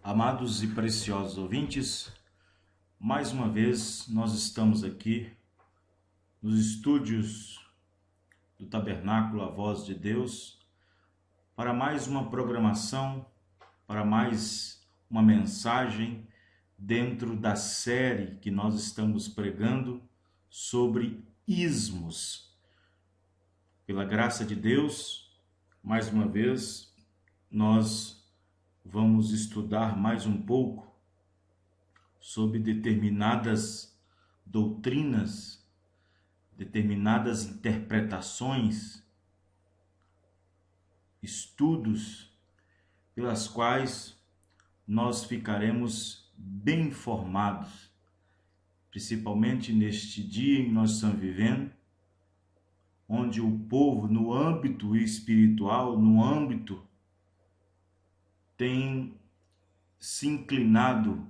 Amados e preciosos ouvintes, mais uma vez nós estamos aqui nos estúdios do Tabernáculo A Voz de Deus para mais uma programação, para mais uma mensagem dentro da série que nós estamos pregando sobre ismos. Pela graça de Deus, mais uma vez, nós vamos estudar mais um pouco sobre determinadas doutrinas, determinadas interpretações, estudos pelas quais nós ficaremos bem informados, principalmente neste dia em que nós estamos vivendo, onde o povo, no âmbito espiritual, no âmbito, tem se inclinado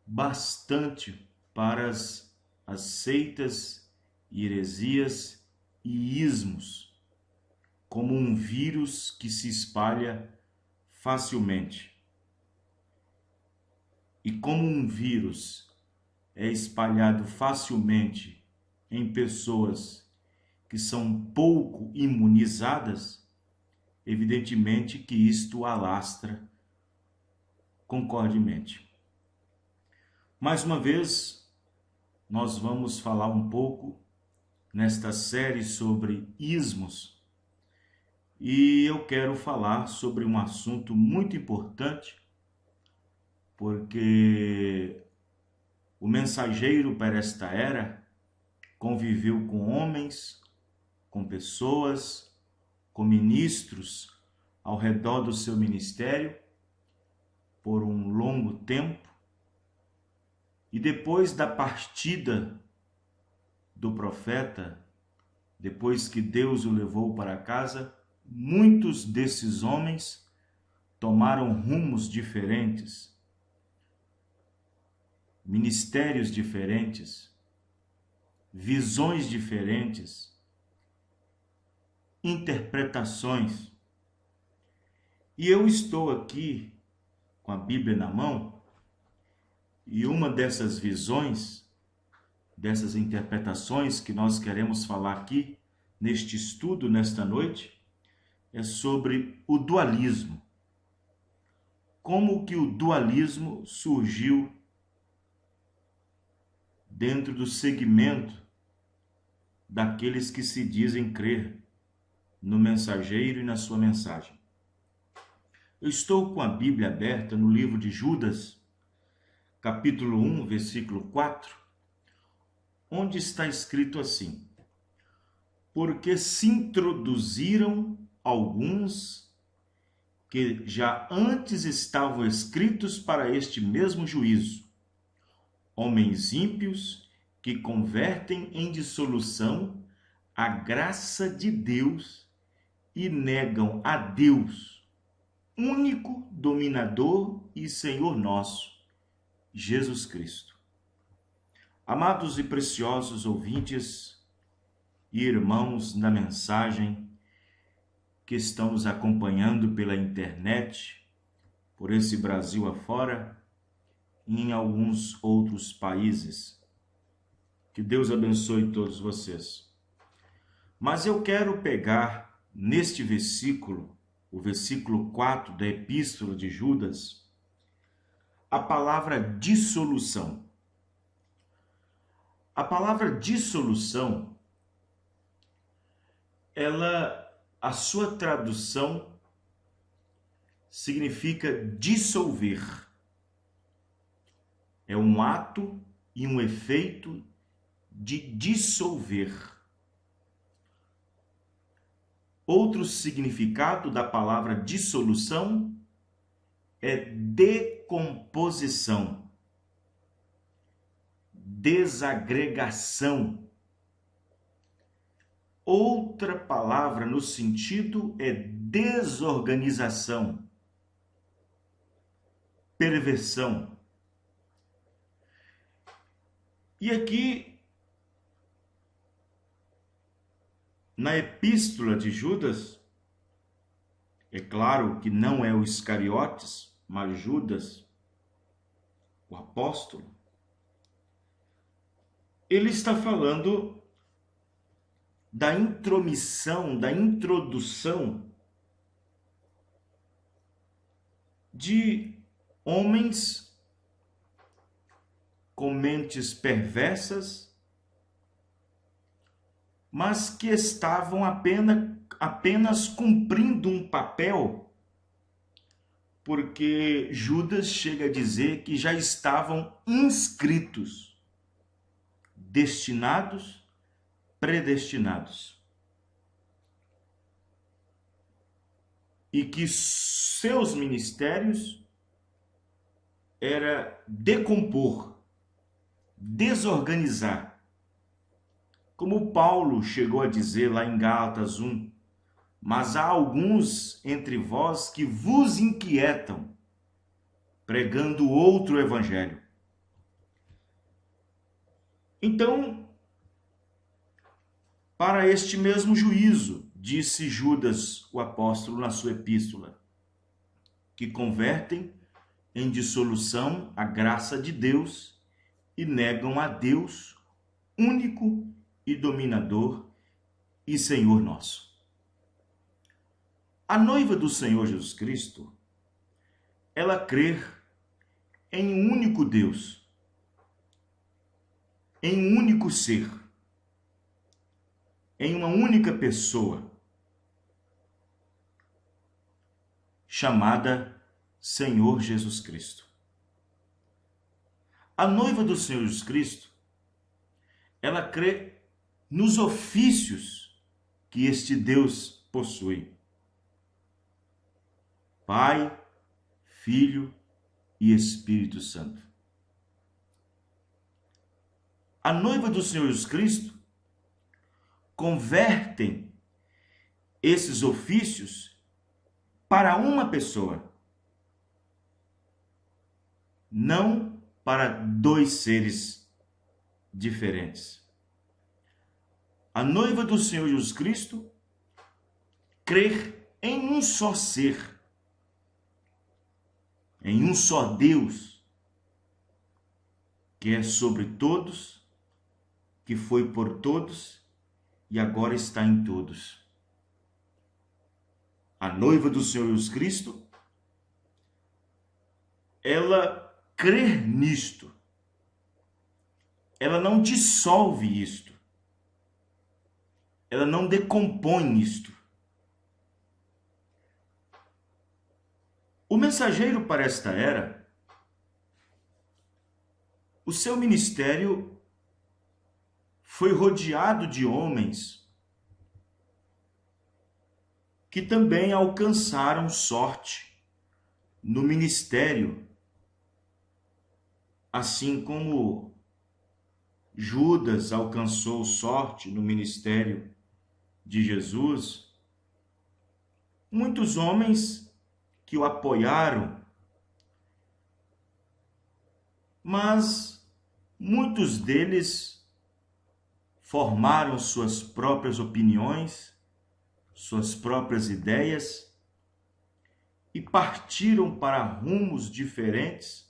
bastante para as seitas, heresias e ismos, como um vírus que se espalha facilmente. E como um vírus é espalhado facilmente em pessoas que são pouco imunizadas, evidentemente que isto alastra concordemente. Mais uma vez, nós vamos falar um pouco nesta série sobre ismos e eu quero falar sobre um assunto muito importante, porque o mensageiro para esta era conviveu com homens, com pessoas, com ministros ao redor do seu ministério por um longo tempo, e depois da partida do profeta, depois que Deus o levou para casa, muitos desses homens tomaram rumos diferentes, ministérios diferentes, visões diferentes, interpretações. E eu estou aqui com a Bíblia na mão, e uma dessas visões, dessas interpretações que nós queremos falar aqui neste estudo, nesta noite, é sobre o dualismo. Como que o dualismo surgiu dentro do segmento daqueles que se dizem crer no mensageiro e na sua mensagem. Eu estou com a Bíblia aberta no livro de Judas, capítulo 1, versículo 4, onde está escrito assim: porque se introduziram alguns que já antes estavam escritos para este mesmo juízo, homens ímpios que convertem em dissolução a graça de Deus e negam a Deus, único dominador e Senhor nosso, Jesus Cristo. Amados e preciosos ouvintes e irmãos da mensagem que estão nos acompanhando pela internet, por esse Brasil afora e em alguns outros países, que Deus abençoe todos vocês. Mas eu quero pegar neste versículo, o versículo 4 da Epístola de Judas, a palavra dissolução. A palavra dissolução, a sua tradução significa dissolver. É um ato e um efeito de dissolver. Outro significado da palavra dissolução é decomposição, desagregação. Outra palavra no sentido é desorganização, perversão. E aqui, na Epístola de Judas, é claro que não é o Iscariotes, mas Judas, o apóstolo, ele está falando da intromissão, da introdução de homens com mentes perversas, mas que estavam apenas cumprindo um papel, porque Judas chega a dizer que já estavam inscritos, destinados, predestinados. E que seus ministérios era decompor, desorganizar. Como Paulo chegou a dizer lá em Gálatas 1, mas há alguns entre vós que vos inquietam, pregando outro evangelho. Então, para este mesmo juízo, disse Judas, o apóstolo, na sua epístola, que convertem em dissolução a graça de Deus e negam a Deus, único e dominador e Senhor nosso. A noiva do Senhor Jesus Cristo, ela crê em um único Deus, em um único ser, em uma única pessoa, chamada Senhor Jesus Cristo. A noiva do Senhor Jesus Cristo, ela crê nos ofícios que este Deus possui: Pai, Filho e Espírito Santo. A noiva do Senhor Jesus Cristo convertem esses ofícios para uma pessoa, não para dois seres diferentes. A noiva do Senhor Jesus Cristo crê em um só ser, em um só Deus, que é sobre todos, que foi por todos e agora está em todos. A noiva do Senhor Jesus Cristo, ela crê nisto. Ela não dissolve isto. Ela não decompõe isto. O mensageiro para esta era, o seu ministério foi rodeado de homens que também alcançaram sorte no ministério, assim como Judas alcançou sorte no ministério de Jesus. Muitos homens que o apoiaram, mas muitos deles formaram suas próprias opiniões, suas próprias ideias e partiram para rumos diferentes,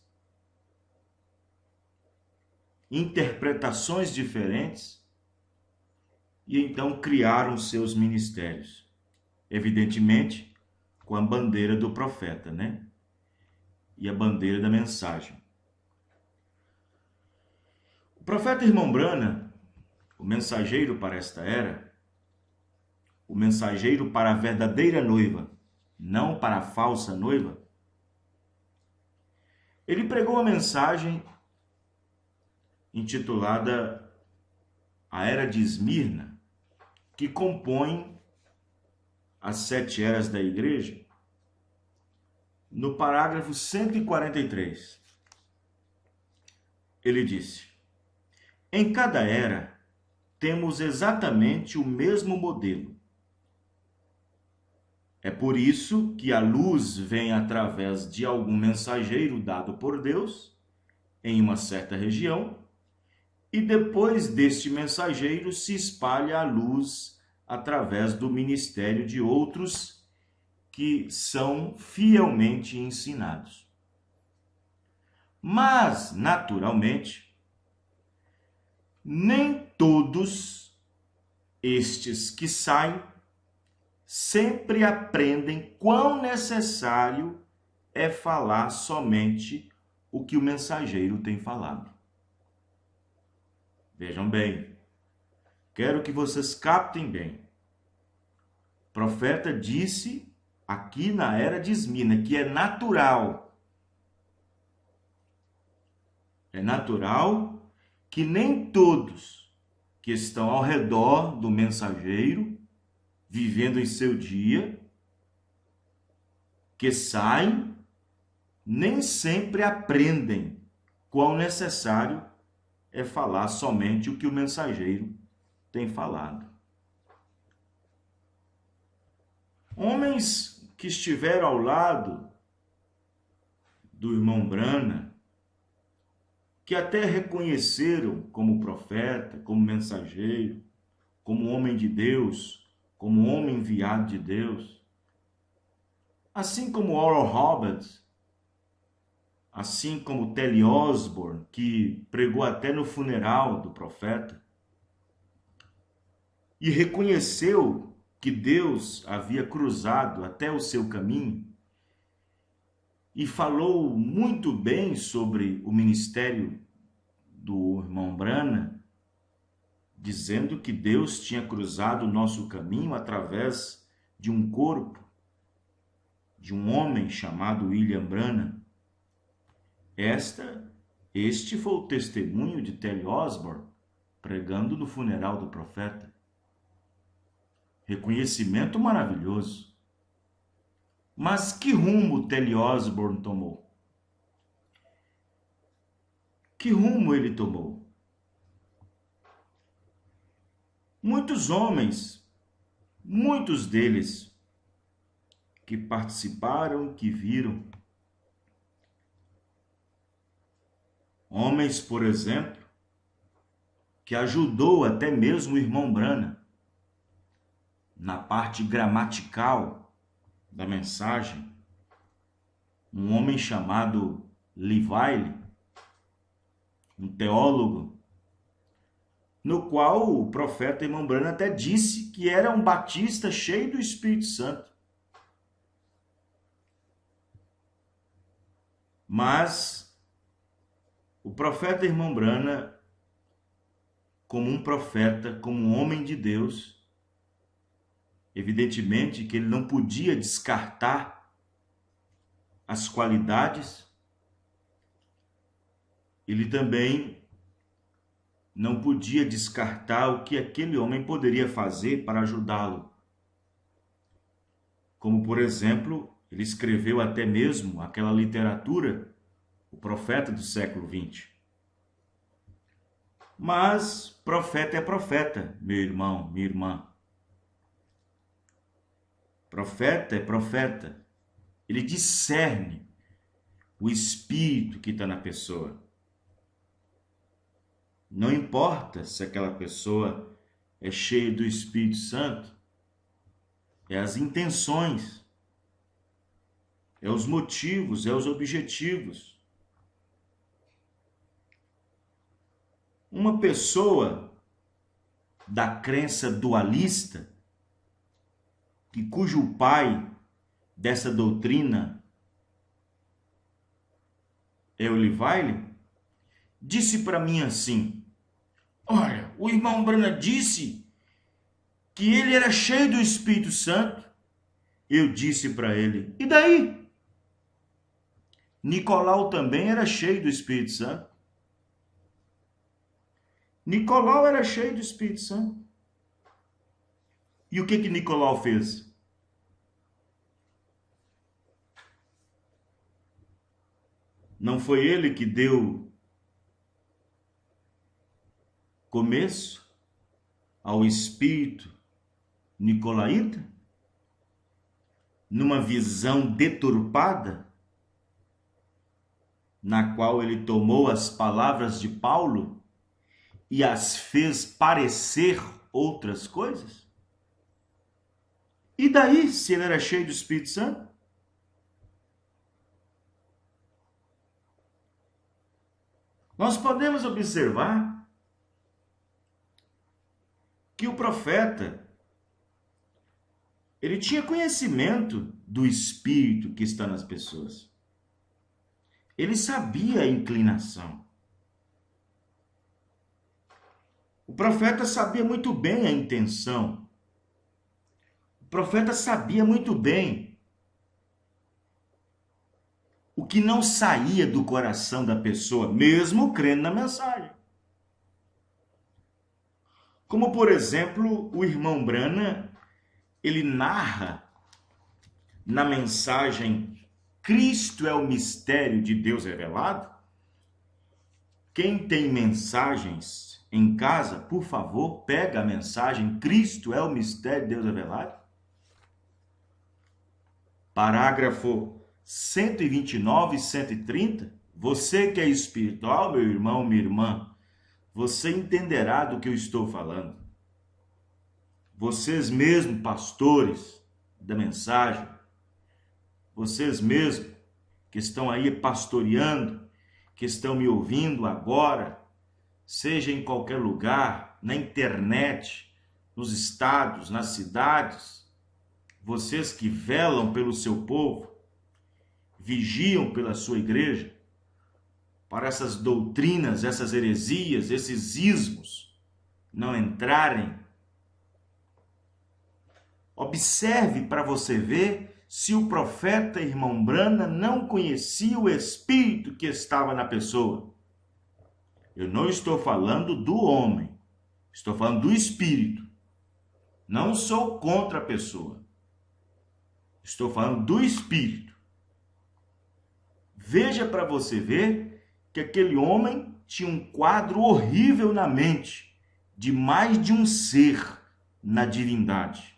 interpretações diferentes, e então criaram seus ministérios. Evidentemente, com a bandeira do profeta, né? E a bandeira da mensagem. O profeta Irmão Branham, o mensageiro para esta era, o mensageiro para a verdadeira noiva, não para a falsa noiva, ele pregou uma mensagem intitulada A Era de Esmirna, que compõe as 7 eras da igreja, no parágrafo 143. Ele disse: em cada era temos exatamente o mesmo modelo. É por isso que a luz vem através de algum mensageiro dado por Deus em uma certa região, e depois deste mensageiro se espalha a luz através do ministério de outros que são fielmente ensinados. Mas, naturalmente, nem todos estes que saem sempre aprendem quão necessário é falar somente o que o mensageiro tem falado. Vejam bem, quero que vocês captem bem. O profeta disse aqui na era de Esmina que é natural que nem todos que estão ao redor do mensageiro, vivendo em seu dia, que saem, nem sempre aprendem quão necessário é falar somente o que o mensageiro tem falado. Homens que estiveram ao lado do irmão Branham, que até reconheceram como profeta, como mensageiro, como homem de Deus, como homem enviado de Deus, assim como Oral Roberts, assim como Telly Osborne, que pregou até no funeral do profeta, e reconheceu que Deus havia cruzado até o seu caminho, e falou muito bem sobre o ministério do irmão Branham, dizendo que Deus tinha cruzado o nosso caminho através de um corpo, de um homem chamado William Branham. Este foi o testemunho de Telly Osborne, pregando no funeral do profeta. Reconhecimento maravilhoso. Mas que rumo Telly Osborne tomou? Que rumo ele tomou? Muitos homens, muitos deles que participaram, que viram, homens, por exemplo, que ajudou até mesmo o irmão Branham na parte gramatical da mensagem, um homem chamado Livile, um teólogo, no qual o profeta irmão Branham até disse que era um batista cheio do Espírito Santo. Mas o profeta irmão Branham, como um profeta, como um homem de Deus, evidentemente que ele não podia descartar as qualidades, ele também não podia descartar o que aquele homem poderia fazer para ajudá-lo. Como, por exemplo, ele escreveu até mesmo aquela literatura, o profeta do século XX. Mas profeta é profeta, meu irmão, minha irmã. Profeta é profeta. Ele discerne o espírito que está na pessoa. Não importa se aquela pessoa é cheia do Espírito Santo, é as intenções, é os motivos, é os objetivos. Uma pessoa da crença dualista, cujo pai dessa doutrina é o Livile, disse para mim assim: olha, o irmão Branham disse que ele era cheio do Espírito Santo. Eu disse para ele: e daí? Nicolau também era cheio do Espírito Santo. Nicolau era cheio do Espírito Santo. E o que Nicolau fez? Não foi ele que deu começo ao espírito nicolaíta? Numa visão deturpada, na qual ele tomou as palavras de Paulo e as fez parecer outras coisas? E daí, se ele era cheio do Espírito Santo? Nós podemos observar que o profeta, ele tinha conhecimento do espírito que está nas pessoas. Ele sabia a inclinação. O profeta sabia muito bem a intenção. O profeta sabia muito bem o que não saía do coração da pessoa, mesmo crendo na mensagem. Como, por exemplo, o irmão Branham, ele narra na mensagem Cristo é o mistério de Deus revelado. Quem tem mensagens em casa, por favor, pega a mensagem Cristo é o mistério de Deus revelado. Parágrafo 129 e 130. Você que é espiritual, meu irmão, minha irmã, você entenderá do que eu estou falando. Vocês mesmos, pastores da mensagem, vocês mesmos que estão aí pastoreando, que estão me ouvindo agora, seja em qualquer lugar, na internet, nos estados, nas cidades, vocês que velam pelo seu povo, vigiam pela sua igreja, para essas doutrinas, essas heresias, esses ismos não entrarem. Observe para você ver se o profeta irmão Branham não conhecia o espírito que estava na pessoa. Eu não estou falando do homem, estou falando do espírito. Não sou contra a pessoa. Estou falando do espírito. Veja para você ver que aquele homem tinha um quadro horrível na mente, de mais de um ser na divindade,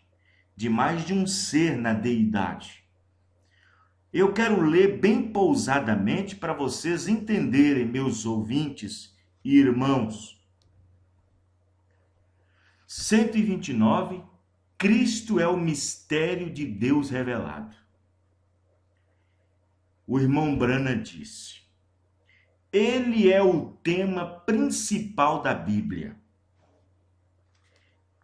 de mais de um ser na deidade. Eu quero ler bem pausadamente para vocês entenderem, meus ouvintes e irmãos. 129, Cristo é o mistério de Deus revelado. O irmão Branham disse: ele é o tema principal da Bíblia.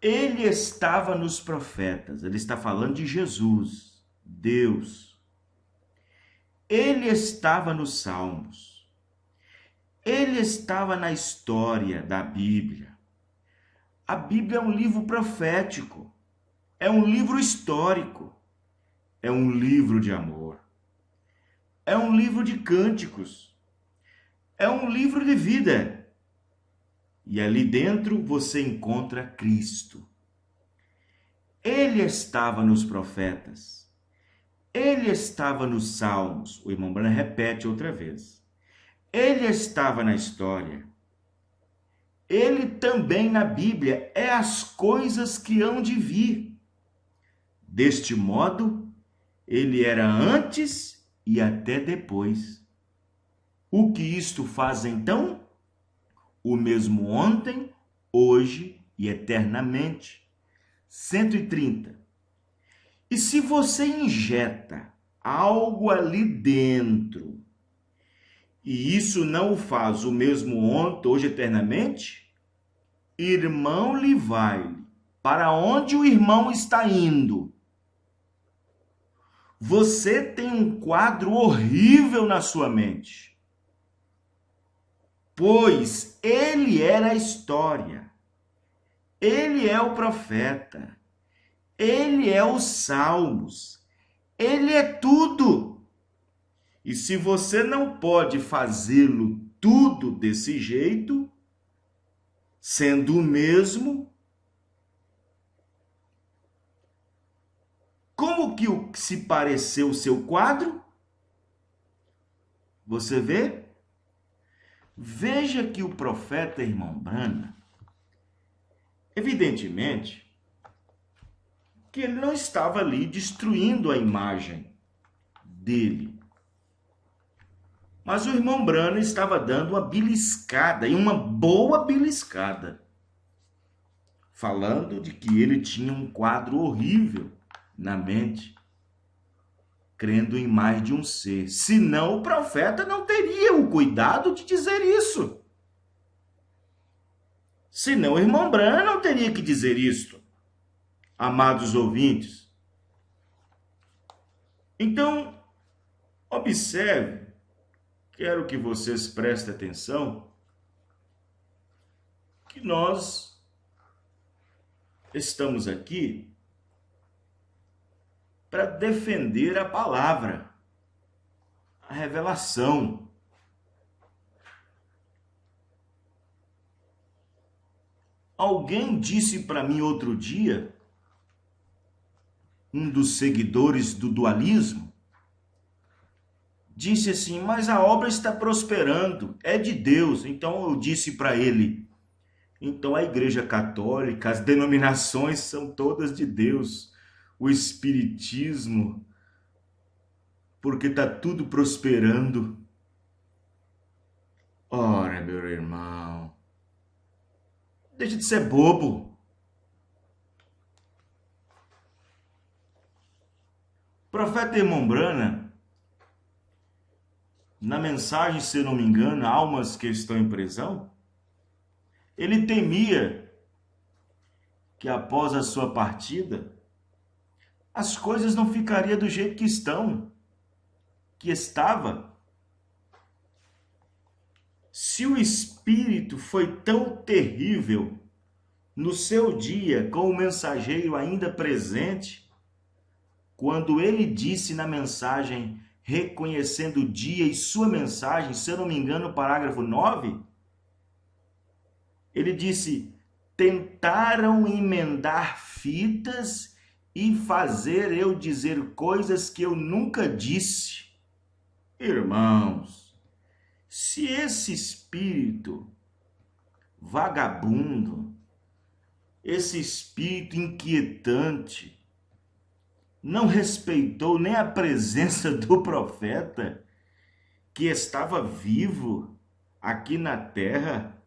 Ele estava nos profetas, ele está falando de Jesus, Deus. Ele estava nos Salmos. Ele estava na história da Bíblia. A Bíblia é um livro profético, é um livro histórico, é um livro de amor, é um livro de cânticos. É um livro de vida. E ali dentro você encontra Cristo. Ele estava nos profetas. Ele estava nos Salmos. O irmão Branham repete outra vez. Ele estava na história. Ele também na Bíblia é as coisas que hão de vir. Deste modo, ele era antes e até depois. O que isto faz então? O mesmo ontem, hoje e eternamente. 130. E se você injeta algo ali dentro, e isso não o faz o mesmo ontem, hoje, eternamente, irmão Livai, para onde o irmão está indo? Você tem um quadro horrível na sua mente. Pois ele era a história, ele é o profeta, ele é os salmos, ele é tudo. E se você não pode fazê-lo tudo desse jeito, sendo o mesmo, como que se pareceu o seu quadro? Você vê? Veja que o profeta irmão Branham, evidentemente, que ele não estava ali destruindo a imagem dele. Mas o irmão Branham estava dando uma beliscada, e uma boa beliscada, falando de que ele tinha um quadro horrível na mente, crendo em mais de um ser. Senão o profeta não teria o cuidado de dizer isso. Senão o irmão Branham não teria que dizer isto, amados ouvintes. Então, observe, quero que vocês prestem atenção, que nós estamos aqui para defender a palavra, a revelação. Alguém disse para mim outro dia, um dos seguidores do dualismo, disse assim, mas a obra está prosperando, é de Deus. Então eu disse para ele, então a Igreja Católica, as denominações são todas de Deus, o Espiritismo, porque está tudo prosperando. Ora, meu irmão, deixa de ser bobo. O profeta Irmão Branham, na mensagem, se não me engano, Almas que estão em prisão, ele temia que após a sua partida, as coisas não ficariam do jeito que estava. Se o Espírito foi tão terrível no seu dia, com o mensageiro ainda presente, quando ele disse na mensagem, reconhecendo o dia e sua mensagem, se eu não me engano, parágrafo 9, ele disse, tentaram emendar fitas e fazer eu dizer coisas que eu nunca disse. Irmãos, se esse espírito vagabundo, esse espírito inquietante, não respeitou nem a presença do profeta, que estava vivo aqui na terra,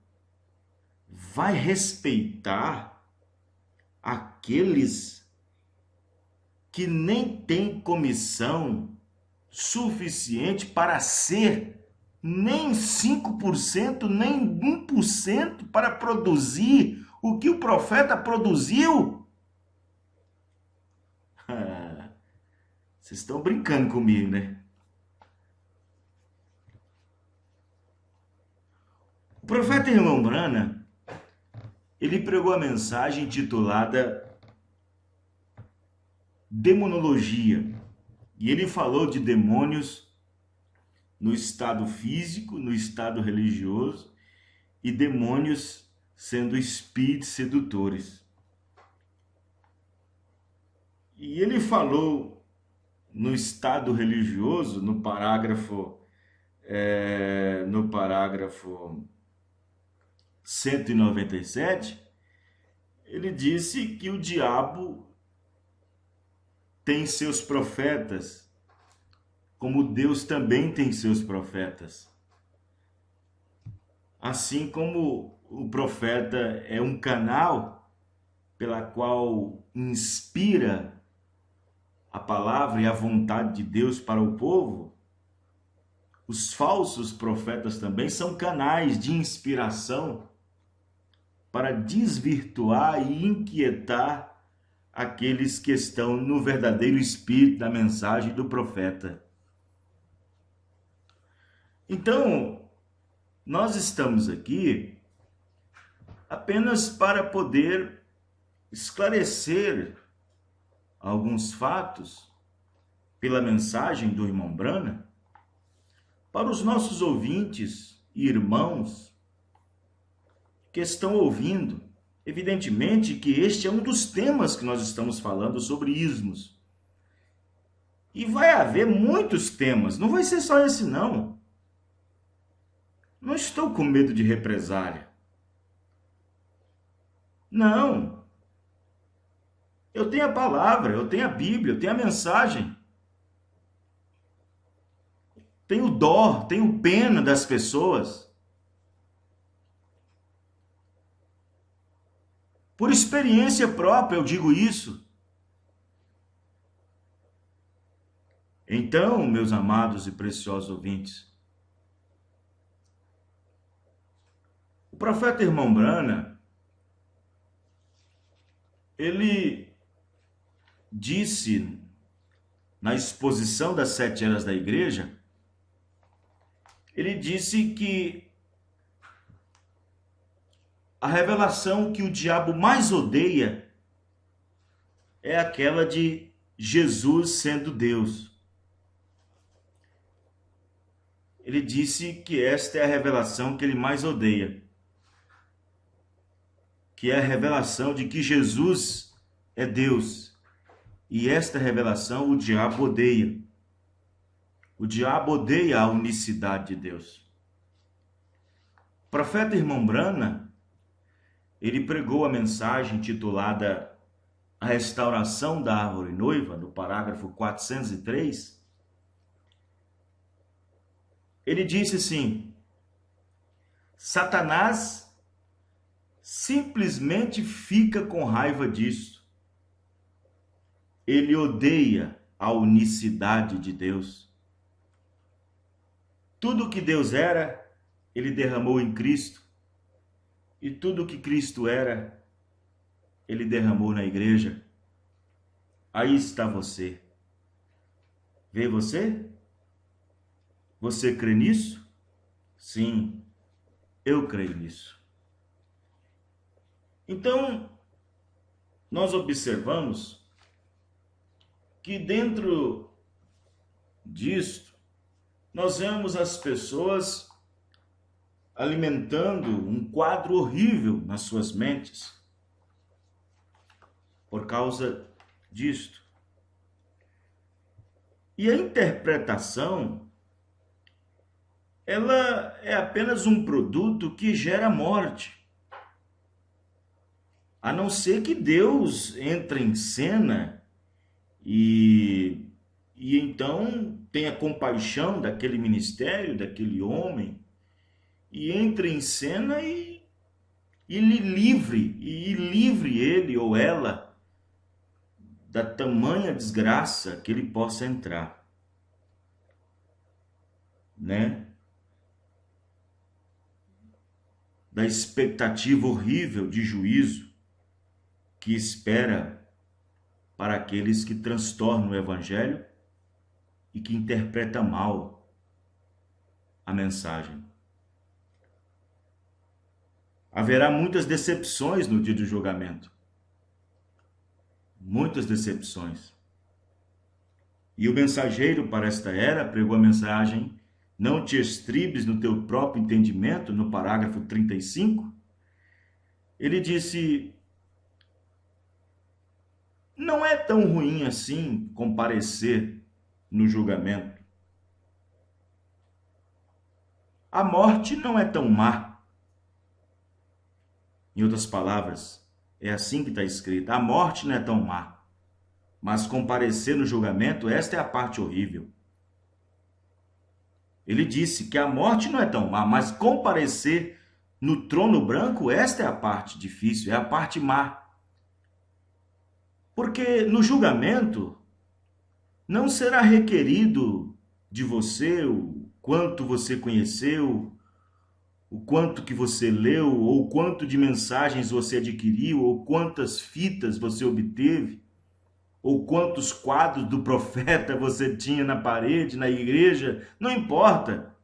vai respeitar aqueles que nem têm comissão suficiente para ser nem 5%, nem 1% para produzir o que o profeta produziu? Vocês estão brincando comigo, né? O profeta Irmão Branham, ele pregou a mensagem intitulada Demonologia. E ele falou de demônios no estado físico, no estado religioso, e demônios sendo espíritos sedutores. E ele falou no estado religioso, no parágrafo 197, ele disse que o diabo tem seus profetas, como Deus também tem seus profetas. Assim como o profeta é um canal pela qual inspira a palavra e a vontade de Deus para o povo, os falsos profetas também são canais de inspiração para desvirtuar e inquietar aqueles que estão no verdadeiro espírito da mensagem do profeta. Então, nós estamos aqui apenas para poder esclarecer alguns fatos pela mensagem do irmão Branham para os nossos ouvintes e irmãos que estão ouvindo. Evidentemente que este é um dos temas que nós estamos falando sobre ismos. E vai haver muitos temas, não vai ser só esse não. Não estou com medo de represália. Não. Eu tenho a palavra, eu tenho a Bíblia, eu tenho a mensagem. Tenho dó, tenho pena das pessoas. Por experiência própria eu digo isso. Então, meus amados e preciosos ouvintes, o profeta Irmão Branham, ele disse na exposição das 7 eras da igreja, ele disse que a revelação que o diabo mais odeia é aquela de Jesus sendo Deus. Ele disse que esta é a revelação que ele mais odeia, que é a revelação de que Jesus é Deus. E esta revelação o diabo odeia. O diabo odeia a unicidade de Deus. O profeta Irmão Brana, ele pregou a mensagem titulada A Restauração da Árvore Noiva, no parágrafo 403. Ele disse assim: Satanás simplesmente fica com raiva disso. Ele odeia a unicidade de Deus. Tudo que Deus era, ele derramou em Cristo. E tudo que Cristo era, ele derramou na igreja. Aí está você. Vê você? Você crê nisso? Sim, eu creio nisso. Então, nós observamos que dentro disto, nós vemos as pessoas alimentando um quadro horrível nas suas mentes por causa disto. E a interpretação, ela é apenas um produto que gera morte. A não ser que Deus entre em cena e então tenha compaixão daquele ministério, daquele homem, e entre em cena e livre ele ou ela da tamanha desgraça que ele possa entrar, né? Da expectativa horrível de juízo que espera para aqueles que transtornam o evangelho e que interpretam mal a mensagem. Haverá muitas decepções no dia do julgamento. Muitas decepções. E o mensageiro para esta era pregou a mensagem: não te estribes no teu próprio entendimento, no parágrafo 35. Ele disse: não é tão ruim assim comparecer no julgamento. A morte não é tão má. Em outras palavras, é assim que está escrito: a morte não é tão má. Mas comparecer no julgamento, esta é a parte horrível. Ele disse que a morte não é tão má, mas comparecer no trono branco, esta é a parte difícil, é a parte má. Porque no julgamento não será requerido de você o quanto você conheceu, o quanto que você leu, ou quanto de mensagens você adquiriu, ou quantas fitas você obteve, ou quantos quadros do profeta você tinha na parede, na igreja, não importa.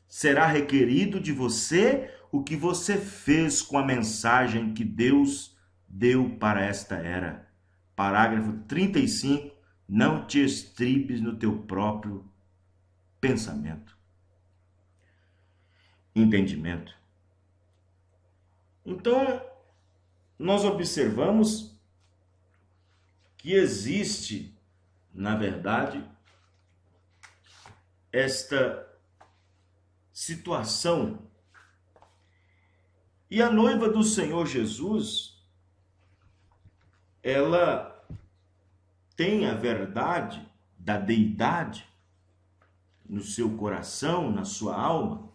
Será requerido de você o que você fez com a mensagem que Deus deu para esta era. Parágrafo 35, não te estribes no teu próprio pensamento. Entendimento. Então, nós observamos que existe, na verdade, esta situação. E a noiva do Senhor Jesus, ela tem a verdade da deidade no seu coração, na sua alma,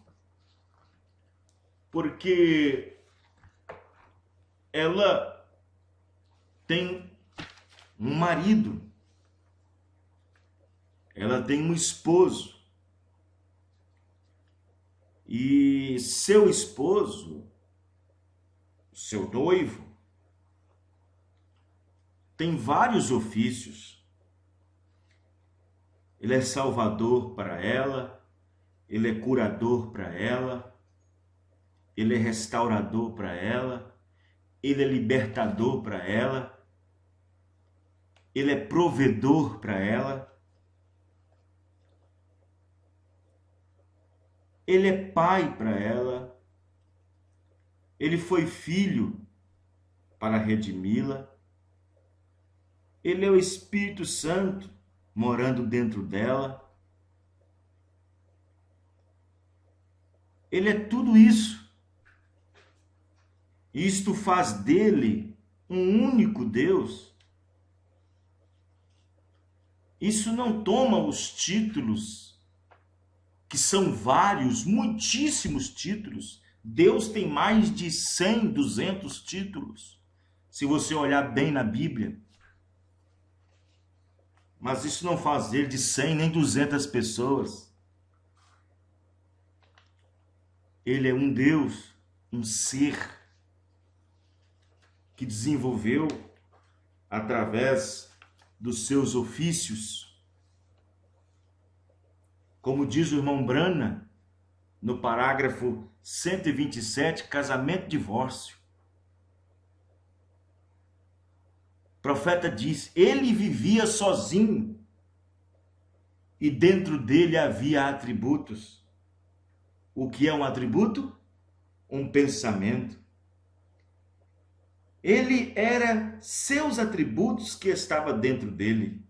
porque ela tem um marido, ela tem um esposo, e seu esposo, seu noivo, tem vários ofícios. Ele é salvador para ela, ele é curador para ela, ele é restaurador para ela, ele é libertador para ela, ele é provedor para ela, ele é pai para ela, ele foi filho para redimi-la, ele é o Espírito Santo morando dentro dela. Ele é tudo isso. Isto faz dele um único Deus. Isso não toma os títulos, que são vários, muitíssimos títulos. Deus tem mais de 100, 200 títulos, se você olhar bem na Bíblia. Mas isso não faz dele de 100 nem 200 pessoas. Ele é um Deus, um ser, que desenvolveu através dos seus ofícios. Como diz o irmão Brana, no parágrafo 127, casamento e divórcio. O profeta diz, ele vivia sozinho e dentro dele havia atributos. O que é um atributo? Um pensamento. Ele era seus atributos que estava dentro dele.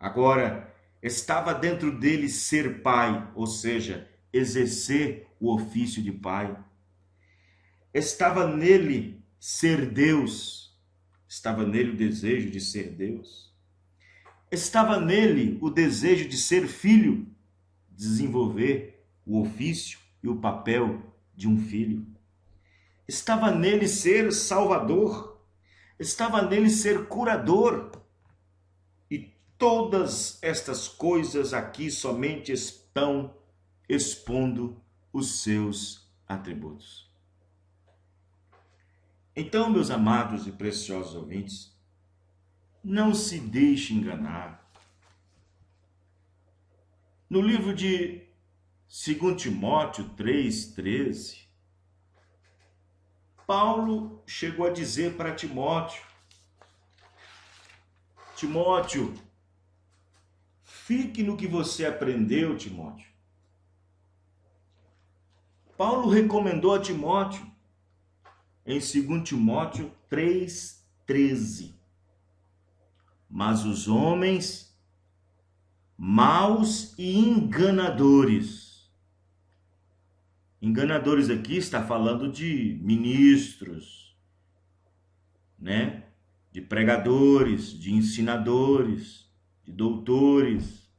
Agora, estava dentro dele ser pai, ou seja, exercer o ofício de pai. Estava nele ser Deus. Estava nele o desejo de ser Deus. Estava nele o desejo de ser filho, desenvolver o ofício e o papel de um filho. Estava nele ser salvador. Estava nele ser curador. E todas estas coisas aqui somente estão expondo os seus atributos. Então, meus amados e preciosos ouvintes, não se deixe enganar. No livro de 2 Timóteo 3,13, Paulo chegou a dizer para Timóteo: Timóteo, fique no que você aprendeu, Timóteo. Paulo recomendou a Timóteo em 2 Timóteo 3,13. Mas os homens maus e enganadores. Enganadores aqui está falando de ministros, né? De pregadores, de ensinadores, de doutores.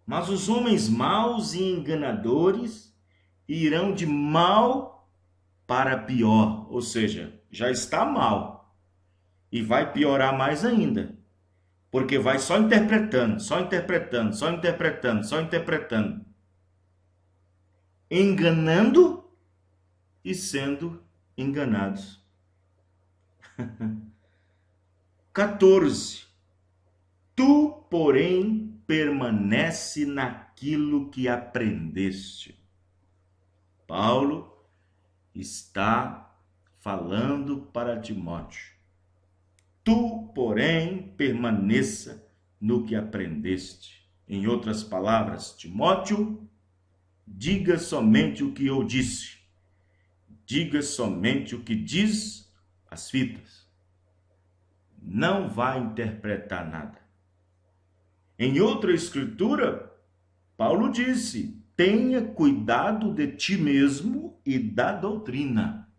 Mas os homens maus e enganadores irão de mal para pior, ou seja, já está mal e vai piorar mais ainda, porque vai só interpretando, só interpretando, só interpretando, só interpretando, enganando e sendo enganados. 14. Tu, porém, permanece naquilo que aprendeste. Paulo está falando para Timóteo. Tu, porém, permaneça no que aprendeste. Em outras palavras, Timóteo, diga somente o que eu disse. Diga somente o que diz as fitas. Não vai interpretar nada. Em outra escritura, Paulo disse: tenha cuidado de ti mesmo e da doutrina.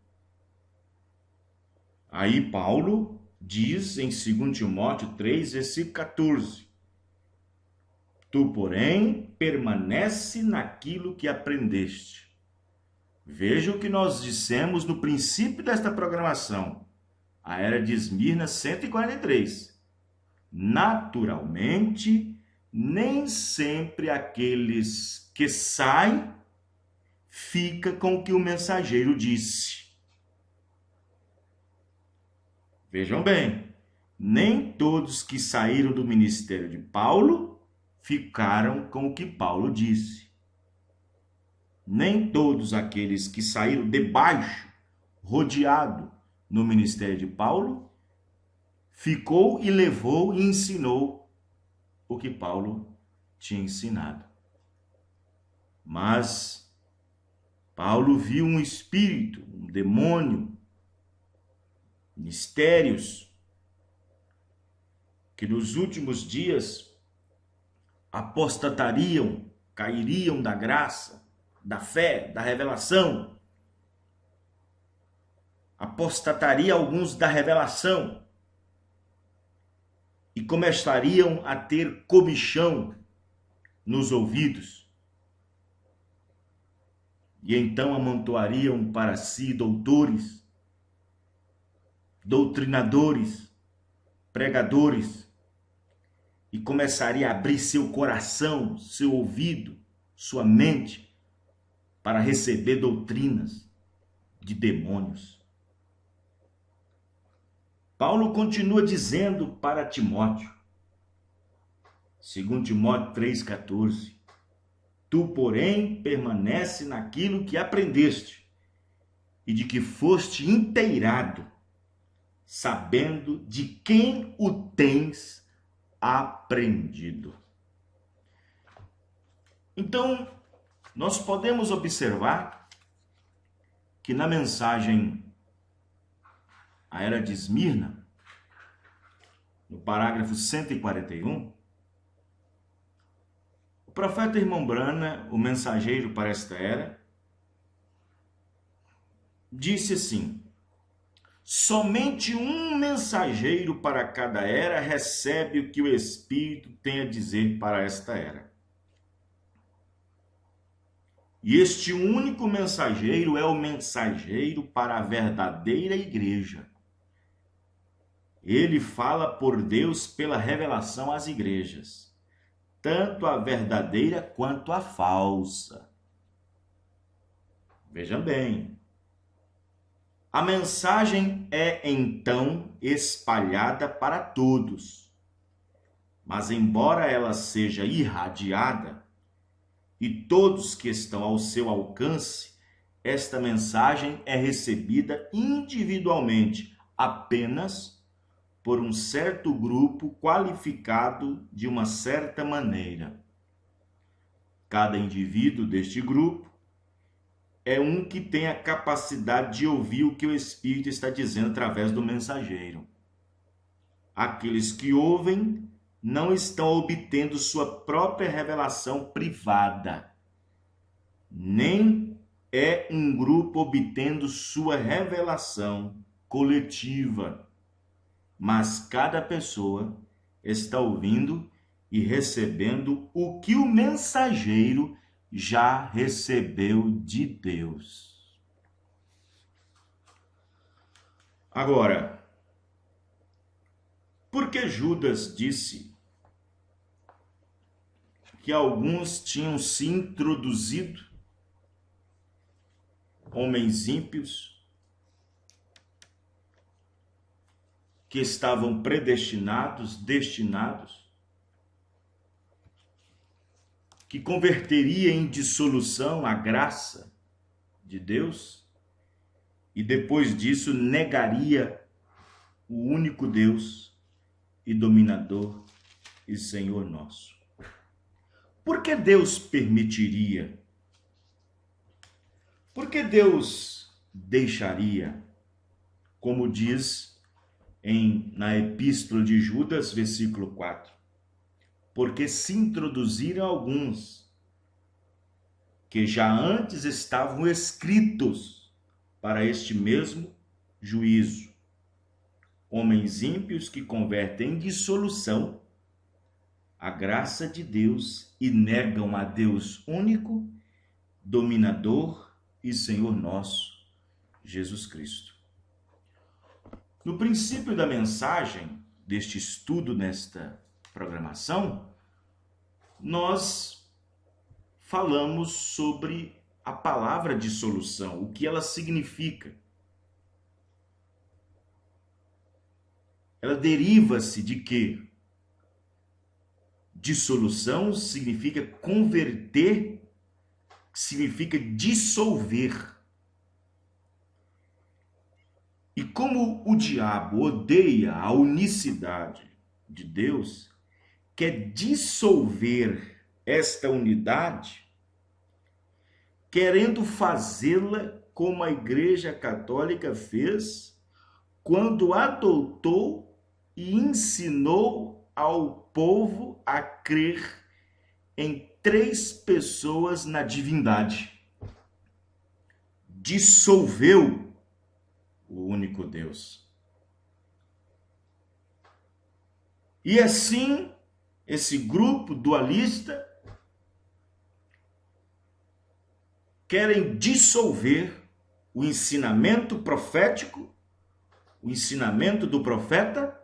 Aí Paulo diz em 2 Timóteo 3, versículo 14: tu, porém, permanece naquilo que aprendeste. Veja o que nós dissemos no princípio desta programação, a Era de Esmirna 143. Naturalmente, nem sempre aqueles que saem fica com o que o mensageiro disse. Vejam bem, nem todos que saíram do ministério de Paulo ficaram com o que Paulo disse. Nem todos aqueles que saíram debaixo, rodeado no ministério de Paulo, ficou e levou e ensinou o que Paulo tinha ensinado. Mas Paulo viu um espírito, um demônio, mistérios, que nos últimos dias apostatariam, cairiam da graça, da fé, da revelação. Apostataria alguns da revelação e começariam a ter comichão nos ouvidos. E então amontoariam para si doutores, doutrinadores, pregadores, e começaria a abrir seu coração, seu ouvido, sua mente, para receber doutrinas de demônios. Paulo continua dizendo para Timóteo, 2 Timóteo 3,14, tu, porém, permanece naquilo que aprendeste e de que foste inteirado, sabendo de quem o tens aprendido. Então, nós podemos observar que na mensagem à era de Esmirna, no parágrafo 141, o profeta irmão Branham, o mensageiro para esta era, disse assim: somente um mensageiro para cada era recebe o que o Espírito tem a dizer para esta era. E este único mensageiro é o mensageiro para a verdadeira igreja. Ele fala por Deus pela revelação às igrejas, tanto a verdadeira quanto a falsa. Vejam bem, a mensagem é então espalhada para todos, mas embora ela seja irradiada, e todos que estão ao seu alcance, esta mensagem é recebida individualmente, apenas por um certo grupo qualificado de uma certa maneira. Cada indivíduo deste grupo é um que tem a capacidade de ouvir o que o Espírito está dizendo através do mensageiro. Aqueles que ouvem não estão obtendo sua própria revelação privada, nem é um grupo obtendo sua revelação coletiva, mas cada pessoa está ouvindo e recebendo o que o mensageiro já recebeu de Deus. Agora, por que Judas disse que alguns tinham se introduzido, homens ímpios, que estavam predestinados, destinados, que converteria em dissolução a graça de Deus e depois disso negaria o único Deus e dominador e Senhor nosso? Por que Deus permitiria? Por que Deus deixaria? Como diz na Epístola de Judas, versículo 4. Porque se introduziram alguns que já antes estavam escritos para este mesmo juízo. Homens ímpios que convertem em dissolução a graça de Deus e negam a Deus único, dominador e Senhor nosso, Jesus Cristo. No princípio da mensagem, deste estudo, nesta programação, nós falamos sobre a palavra dissolução, o que ela significa. ela deriva-se de quê? Dissolução significa converter, significa dissolver. E como o diabo odeia a unicidade de Deus, quer dissolver esta unidade, querendo fazê-la como a Igreja Católica fez quando adotou e ensinou ao povo a crer em 3 pessoas na divindade. Dissolveu o único Deus. E assim, esse grupo dualista querem dissolver o ensinamento profético, o ensinamento do profeta,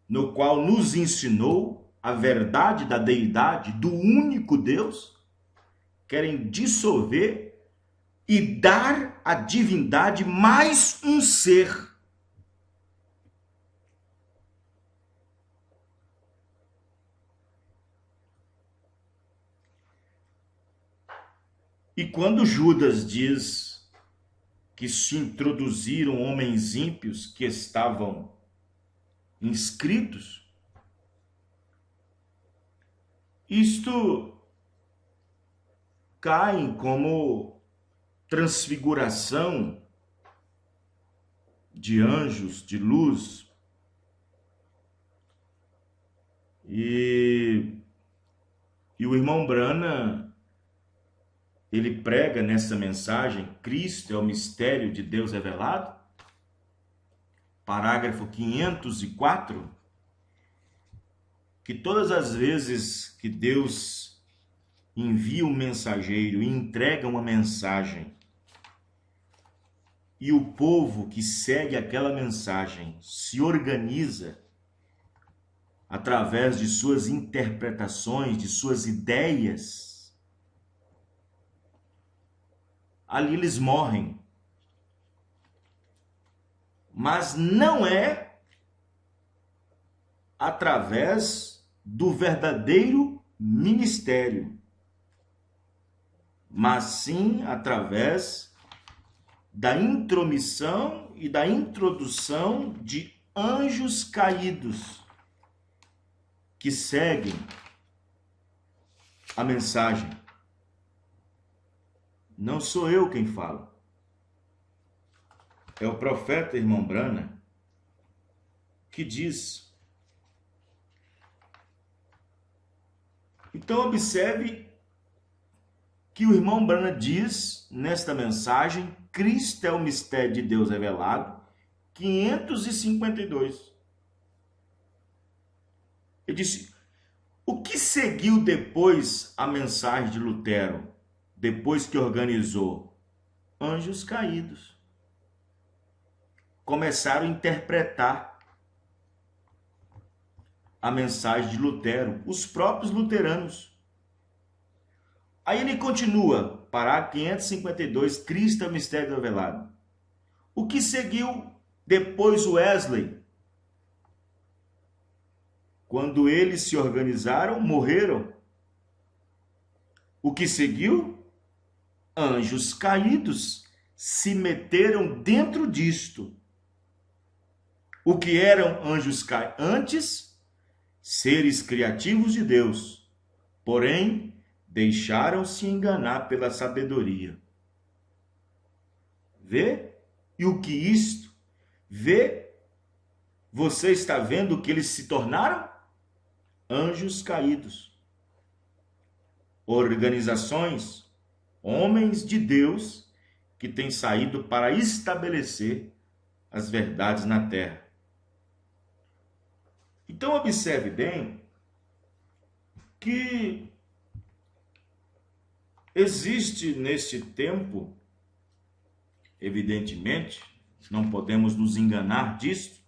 no qual nos ensinou a verdade da deidade do único Deus, querem dissolver e dar à divindade mais um ser. E quando Judas diz que se introduziram homens ímpios que estavam inscritos, isto cai como transfiguração de anjos de luz. E o irmão Branham, ele prega nessa mensagem, Cristo é o mistério de Deus revelado, parágrafo 504, que todas as vezes que Deus envia um mensageiro e entrega uma mensagem, e o povo que segue aquela mensagem se organiza através de suas interpretações, de suas ideias, ali eles morrem. Mas não é através do verdadeiro ministério, mas sim através da intromissão e da introdução de anjos caídos que seguem a mensagem. Não sou eu quem fala. É o profeta irmão Branham que diz. Então observe que o irmão Branham diz nesta mensagem, Cristo é o mistério de Deus revelado, 552. Ele disse, o que seguiu depois a mensagem de Lutero, depois que organizou? Anjos caídos. Começaram a interpretar a mensagem de Lutero, os próprios luteranos. Aí ele continua, parágrafo 552, Cristo é o mistério revelado. O que seguiu depois Wesley? Quando eles se organizaram, morreram. O que seguiu? Anjos caídos se meteram dentro disto. O que eram anjos caídos? Antes, seres criativos de Deus. Porém, deixaram-se enganar pela sabedoria. Vê? E o que isto? Vê? Você está vendo o que eles se tornaram? Anjos caídos. Organizações, homens de Deus que têm saído para estabelecer as verdades na terra. Então observe bem que existe neste tempo, evidentemente, não podemos nos enganar disso,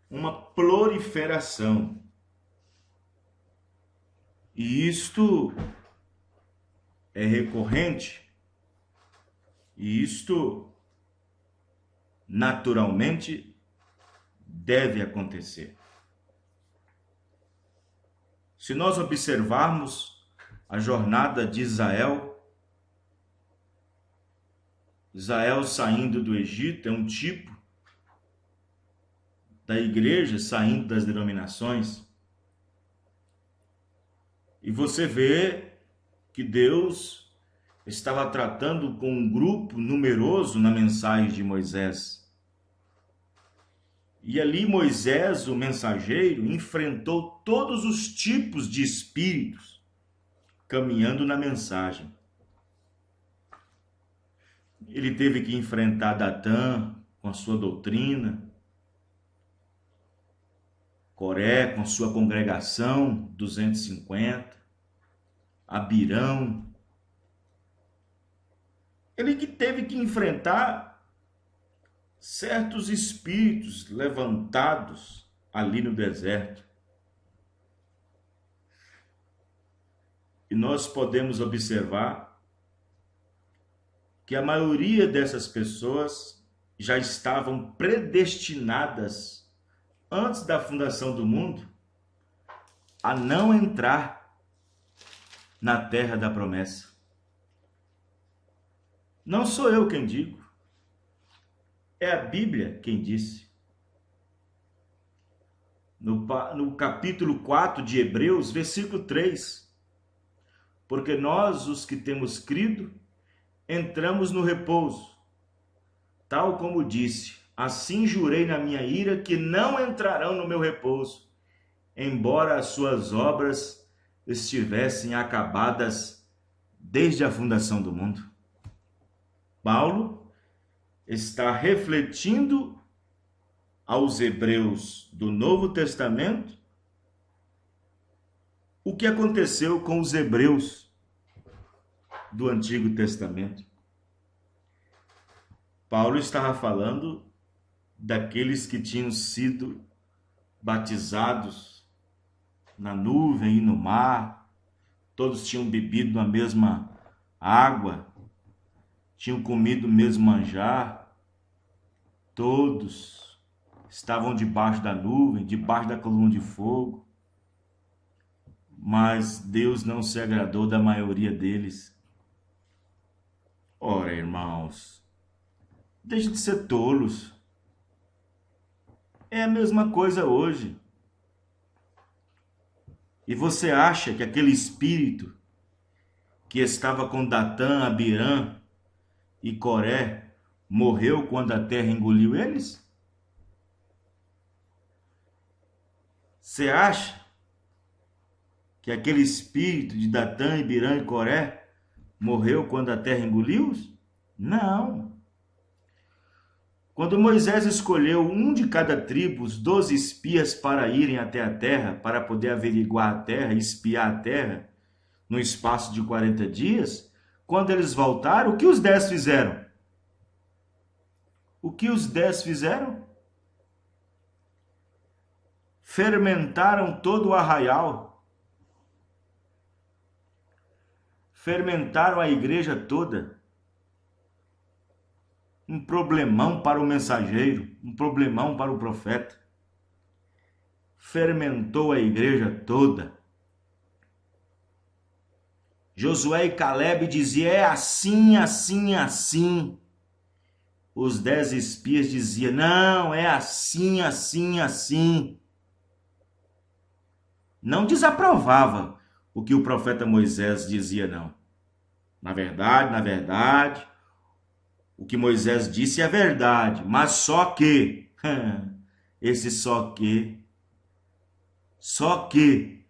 uma proliferação. E isto é recorrente, e isto naturalmente deve acontecer. Se nós observarmos a jornada de Israel saindo do Egito é um tipo da igreja saindo das denominações. E você vê que Deus estava tratando com um grupo numeroso na mensagem de Moisés. E ali Moisés, o mensageiro, enfrentou todos os tipos de espíritos caminhando na mensagem. Ele teve que enfrentar Datã com a sua doutrina, Coré com sua congregação, 250, Abirão. Ele que teve que enfrentar certos espíritos levantados ali no deserto. E nós podemos observar que a maioria dessas pessoas já estavam predestinadas antes da fundação do mundo a não entrar na terra da promessa. Não sou eu quem digo, é a Bíblia quem disse. No capítulo 4 de Hebreus, versículo 3, porque nós, os que temos crido, entramos no repouso, tal como disse, assim jurei na minha ira que não entrarão no meu repouso, embora as suas obras estivessem acabadas desde a fundação do mundo. Paulo está refletindo aos hebreus do Novo Testamento o que aconteceu com os hebreus do Antigo Testamento. Paulo estava falando daqueles que tinham sido batizados na nuvem e no mar, todos tinham bebido a mesma água, tinham comido o mesmo manjar, todos estavam debaixo da nuvem, debaixo da coluna de fogo, mas Deus não se agradou da maioria deles. Ora, irmãos, deixe de ser tolos. É a mesma coisa hoje. E você acha que aquele espírito que estava com Datã, Abirã e Coré morreu quando a terra engoliu eles? Você acha que aquele espírito de Datã, Abirã e Coré morreu quando a terra engoliu-os? Não. Quando Moisés escolheu um de cada tribo, os 12 espias, para irem até a terra, para poder averiguar a terra, espiar a terra, no espaço de 40 dias, quando eles voltaram, o que os 10 fizeram? O que os 10 fizeram? Fermentaram todo o arraial. Fermentaram a igreja toda. Um problemão para o mensageiro, um problemão para o profeta. Fermentou a igreja toda. Josué e Caleb diziam, é assim, assim, assim. Os 10 espias diziam, não, é assim, assim, assim. Não desaprovava o que o profeta Moisés dizia, não. Na verdade, o que Moisés disse é verdade, mas só que, esse só que,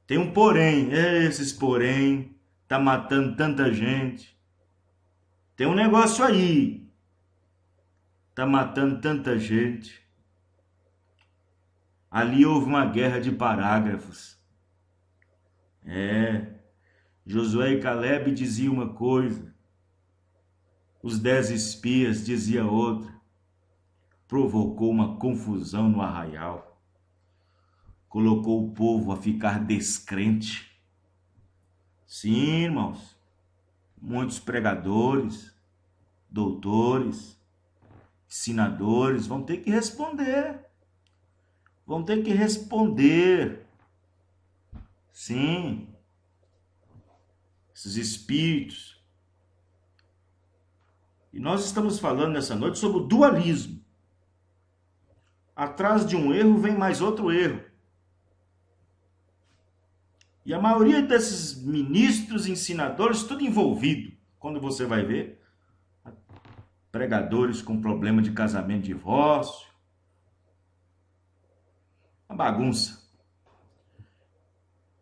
tem um porém, esses porém, tá matando tanta gente, tem um negócio aí, tá matando tanta gente. Ali houve uma guerra de parágrafos. Josué e Caleb diziam uma coisa, os 10 espias diziam outra. Provocou uma confusão no arraial. Colocou o povo a ficar descrente. Sim, irmãos, muitos pregadores, doutores, ensinadores vão ter que responder. vão ter que responder. Sim, esses espíritos. E nós estamos falando nessa noite sobre o dualismo. Atrás de um erro vem mais outro erro. E a maioria desses ministros, ensinadores, tudo envolvido. Quando você vai ver, pregadores com problema de casamento, divórcio. Uma bagunça.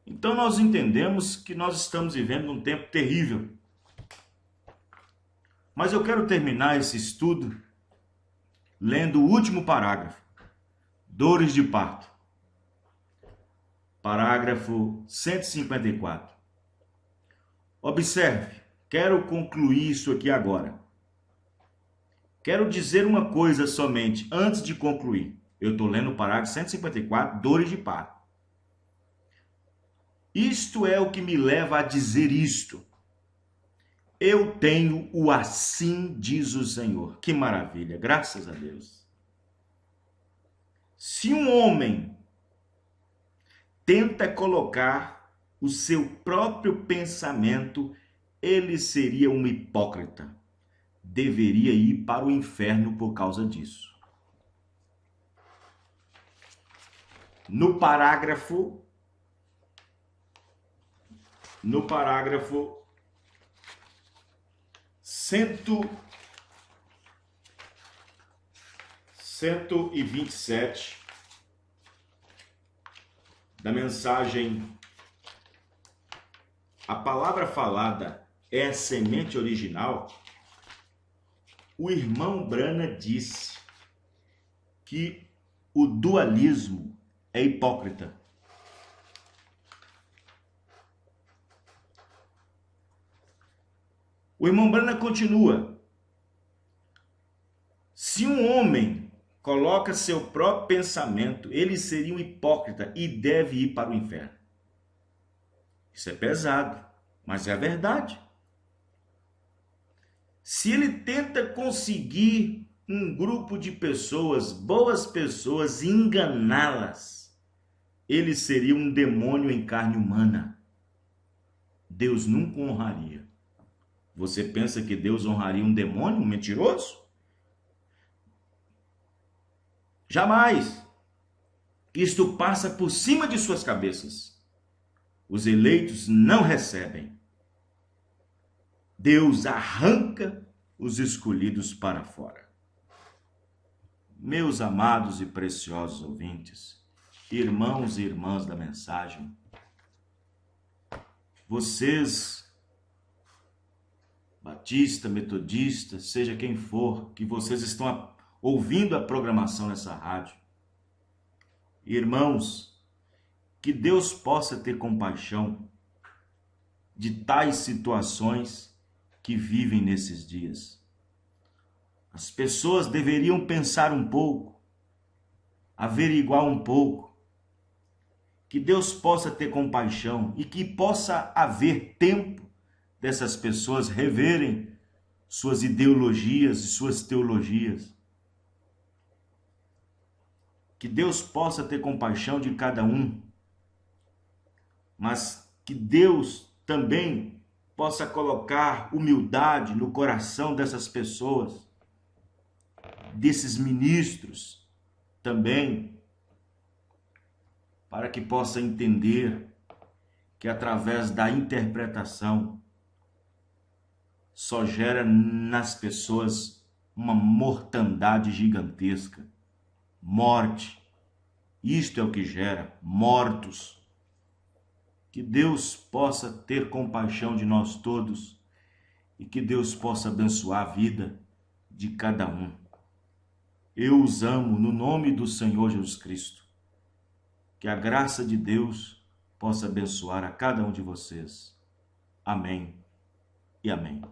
Então nós entendemos que nós estamos vivendo um tempo terrível. Mas eu quero terminar esse estudo lendo o último parágrafo. Dores de parto. Parágrafo 154. Observe, quero concluir isso aqui agora. Quero dizer uma coisa somente antes de concluir. Eu estou lendo o parágrafo 154, dores de parto. Isto é o que me leva a dizer isto. Eu tenho o assim diz o Senhor. Que maravilha, graças a Deus. Se um homem tenta colocar o seu próprio pensamento, ele seria um hipócrita. Deveria ir para o inferno por causa disso. No parágrafo 127 da mensagem A Palavra Falada é a Semente Original, o irmão Brana disse que o dualismo é hipócrita. O irmão Brana continua. Se um homem coloca seu próprio pensamento, ele seria um hipócrita e deve ir para o inferno. Isso é pesado, mas é a verdade. Se ele tenta conseguir um grupo de pessoas, boas pessoas, e enganá-las, ele seria um demônio em carne humana. Deus nunca honraria. Você pensa que Deus honraria um demônio, um mentiroso? Jamais. Isto passa por cima de suas cabeças. Os eleitos não recebem. Deus arranca os escolhidos para fora. Meus amados e preciosos ouvintes, irmãos e irmãs da mensagem, vocês, batista, metodista, seja quem for, que vocês estão ouvindo a programação nessa rádio, irmãos, que Deus possa ter compaixão de tais situações que vivem nesses dias. As pessoas deveriam pensar um pouco, averiguar um pouco, que Deus possa ter compaixão e que possa haver tempo dessas pessoas reverem suas ideologias e suas teologias. Que Deus possa ter compaixão de cada um, mas que Deus também possa colocar humildade no coração dessas pessoas, desses ministros também, para que possa entender que através da interpretação só gera nas pessoas uma mortandade gigantesca, morte. Isto é o que gera mortos. Que Deus possa ter compaixão de nós todos e que Deus possa abençoar a vida de cada um. Eu os amo no nome do Senhor Jesus Cristo. Que a graça de Deus possa abençoar a cada um de vocês. Amém e amém.